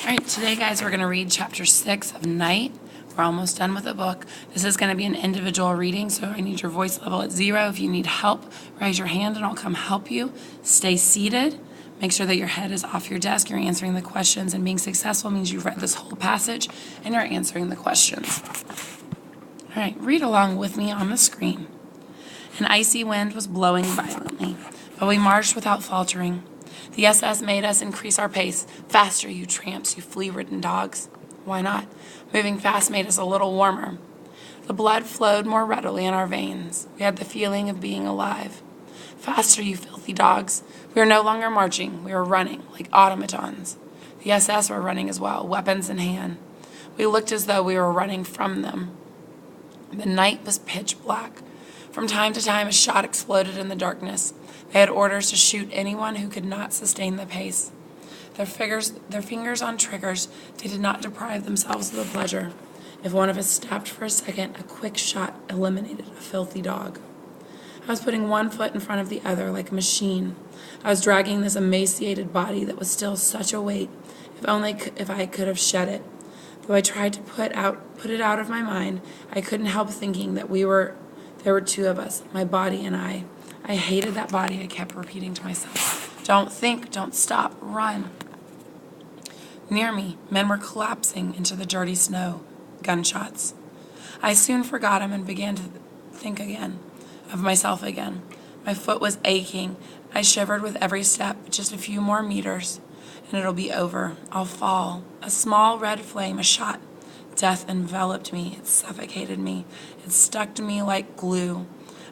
All right, today, guys, we're going to read chapter 6 of Night. We're almost done with the book. This is going to be an individual reading, so I need your voice level at 0. If you need help, raise your hand and I'll come help you. Stay seated. Make sure that your head is off your desk. You're answering the questions, and being successful means you've read this whole passage and you're answering the questions. All right, read along with me on the screen. An icy wind was blowing violently, but we marched without faltering. The SS made us increase our pace. Faster, you tramps, you flea-ridden dogs. Why not? Moving fast made us a little warmer. The blood flowed more readily in our veins. We had the feeling of being alive. Faster, you filthy dogs. We were no longer marching. We were running, like automatons. The SS were running as well, weapons in hand. We looked as though we were running from them. The night was pitch black. From time to time, a shot exploded in the darkness. They had orders to shoot anyone who could not sustain the pace. Their fingers on triggers, they did not deprive themselves of the pleasure. If one of us stopped for a second, a quick shot eliminated a filthy dog. I was putting one foot in front of the other like a machine. I was dragging this emaciated body that was still such a weight, if I could have shed it. Though I tried to put it out of my mind, I couldn't help thinking that there were two of us, my body and I. I hated that body, I kept repeating to myself. Don't think, don't stop, run. Near me, men were collapsing into the dirty snow, gunshots. I soon forgot him and began to think again, of myself again. My foot was aching. I shivered with every step, just a few more meters, and it'll be over. I'll fall. A small red flame, a shot. Death enveloped me. It suffocated me. It stuck to me like glue.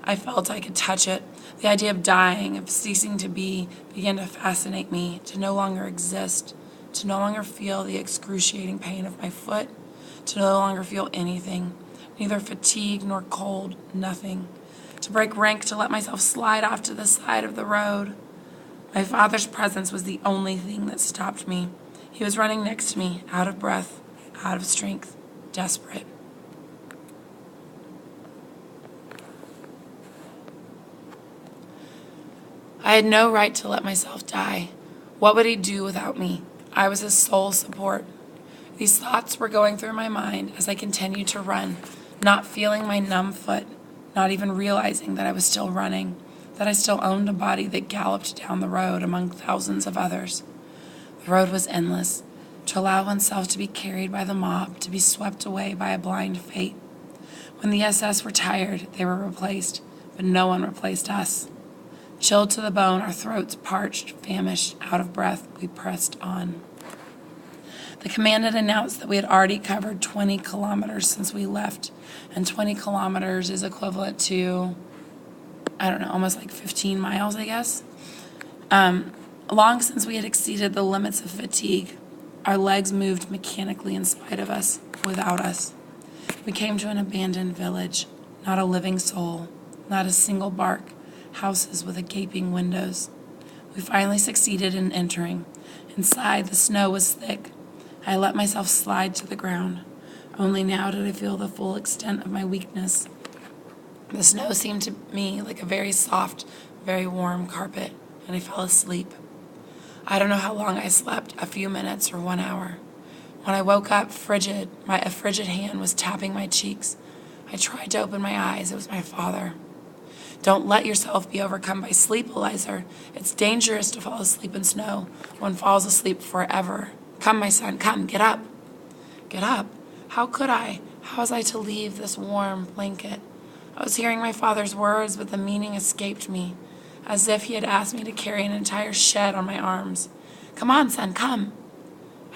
I felt I could touch it. The idea of dying, of ceasing to be, began to fascinate me, to no longer exist, to no longer feel the excruciating pain of my foot, to no longer feel anything, neither fatigue nor cold, nothing. To break rank, to let myself slide off to the side of the road. My father's presence was the only thing that stopped me. He was running next to me, out of breath, out of strength, desperate. I had no right to let myself die. What would he do without me? I was his sole support. These thoughts were going through my mind as I continued to run, not feeling my numb foot, not even realizing that I was still running, that I still owned a body that galloped down the road among thousands of others. The road was endless, to allow oneself to be carried by the mob, to be swept away by a blind fate. When the SS were tired, they were replaced, but no one replaced us. Chilled to the bone, our throats parched, famished, out of breath, we pressed on. The commandant announced that we had already covered 20 kilometers since we left, and 20 kilometers is equivalent to, almost like 15 miles, I guess. Long since we had exceeded the limits of fatigue, our legs moved mechanically in spite of us, without us. We came to an abandoned village, not a living soul, not a single bark, houses with gaping windows. We finally succeeded in entering. Inside, the snow was thick. I let myself slide to the ground. Only now did I feel the full extent of my weakness. The snow seemed to me like a very soft, very warm carpet, and I fell asleep. I don't know how long I slept, a few minutes or 1 hour. When I woke up, a frigid hand was tapping my cheeks. I tried to open my eyes. It was my father. Don't let yourself be overcome by sleep, Eliza. It's dangerous to fall asleep in snow. One falls asleep forever. Come, my son, come, get up. Get up? How could I? How was I to leave this warm blanket? I was hearing my father's words, but the meaning escaped me, as if he had asked me to carry an entire shed on my arms. Come on, son, come.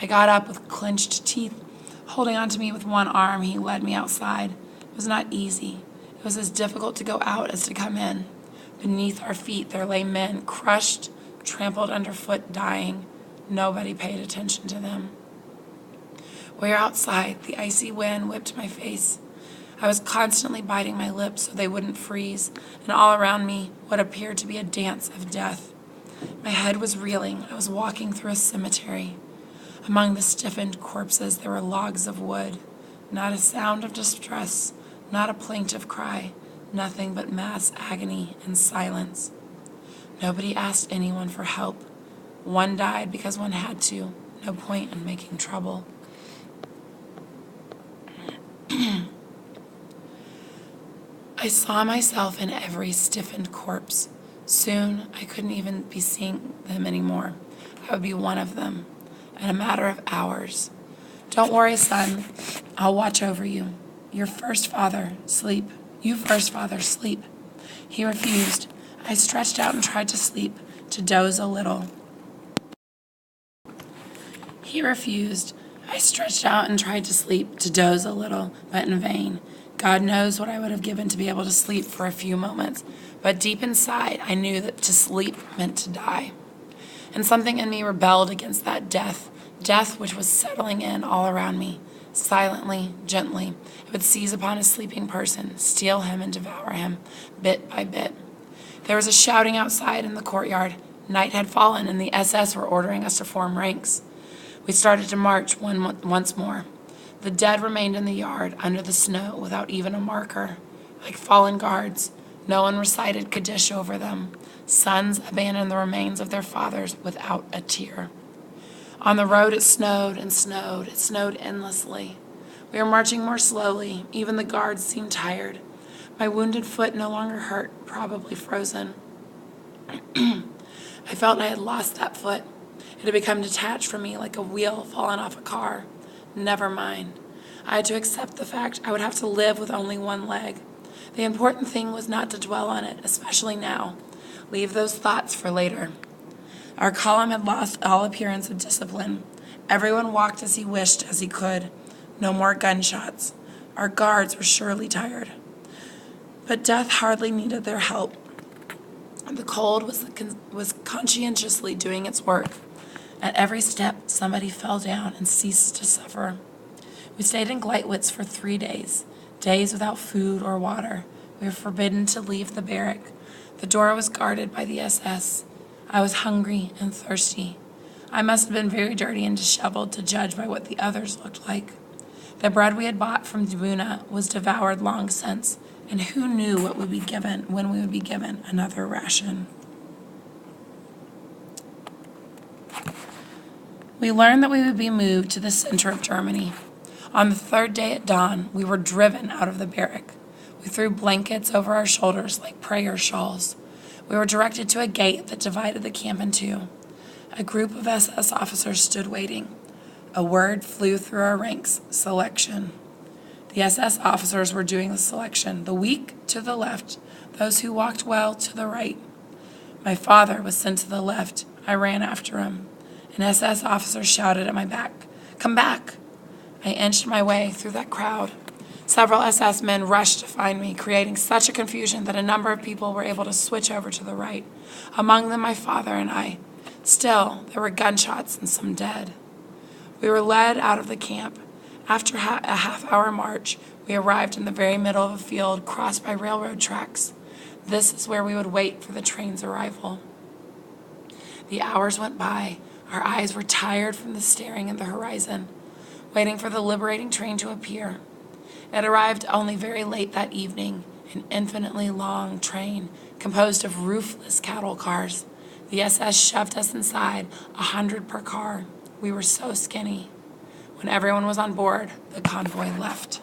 I got up with clenched teeth. Holding on to me with one arm, he led me outside. It was not easy. It was as difficult to go out as to come in. Beneath our feet there lay men, crushed, trampled underfoot, dying. Nobody paid attention to them. We were outside. The icy wind whipped my face. I was constantly biting my lips so they wouldn't freeze, and all around me what appeared to be a dance of death. My head was reeling. I was walking through a cemetery. Among the stiffened corpses there were logs of wood. Not a sound of distress, not a plaintive cry, nothing but mass agony and silence. Nobody asked anyone for help. One died because one had to. No point in making trouble. I saw myself in every stiffened corpse. Soon, I couldn't even be seeing them anymore. I would be one of them in a matter of hours. Don't worry, son. I'll watch over you. Your first father, sleep. You first, father, sleep. He refused. I stretched out and tried to sleep, to doze a little. He refused. I stretched out and tried to sleep, to doze a little, but in vain. God knows what I would have given to be able to sleep for a few moments, but deep inside I knew that to sleep meant to die. And something in me rebelled against that death which was settling in all around me. Silently, gently, it would seize upon a sleeping person, steal him and devour him, bit by bit. There was a shouting outside in the courtyard. Night had fallen and the SS were ordering us to form ranks. We started to march once more. The dead remained in the yard under the snow without even a marker. Like fallen guards, no one recited Kaddish over them. Sons abandoned the remains of their fathers without a tear. On the road it snowed and snowed. It snowed endlessly. We were marching more slowly. Even the guards seemed tired. My wounded foot no longer hurt, probably frozen. I felt I had lost that foot. It had become detached from me like a wheel fallen off a car. Never mind. I had to accept the fact I would have to live with only one leg. The important thing was not to dwell on it, especially now. Leave those thoughts for later. Our column had lost all appearance of discipline. Everyone walked as he wished, as he could. No more gunshots. Our guards were surely tired. But death hardly needed their help. The cold was conscientiously doing its work. At every step, somebody fell down and ceased to suffer. We stayed in Gleitwitz for 3 days, days without food or water. We were forbidden to leave the barrack. The door was guarded by the SS. I was hungry and thirsty. I must have been very dirty and disheveled to judge by what the others looked like. The bread we had bought from Dubuna was devoured long since, and who knew what would be given when we would be given another ration. We learned that we would be moved to the center of Germany. On the 3rd day at dawn, we were driven out of the barrack. We threw blankets over our shoulders like prayer shawls. We were directed to a gate that divided the camp in two. A group of SS officers stood waiting. A word flew through our ranks: selection. The SS officers were doing the selection, the weak to the left, those who walked well to the right. My father was sent to the left. I ran after him. An SS officer shouted at my back, "Come back!" I inched my way through that crowd. Several SS men rushed to find me, creating such a confusion that a number of people were able to switch over to the right, among them my father and I. Still, there were gunshots and some dead. We were led out of the camp. After a half-hour march, we arrived in the very middle of a field crossed by railroad tracks. This is where we would wait for the train's arrival. The hours went by. Our eyes were tired from the staring at the horizon, waiting for the liberating train to appear. It arrived only very late that evening, an infinitely long train composed of roofless cattle cars. The SS shoved us inside, 100 per car. We were so skinny. When everyone was on board, the convoy left.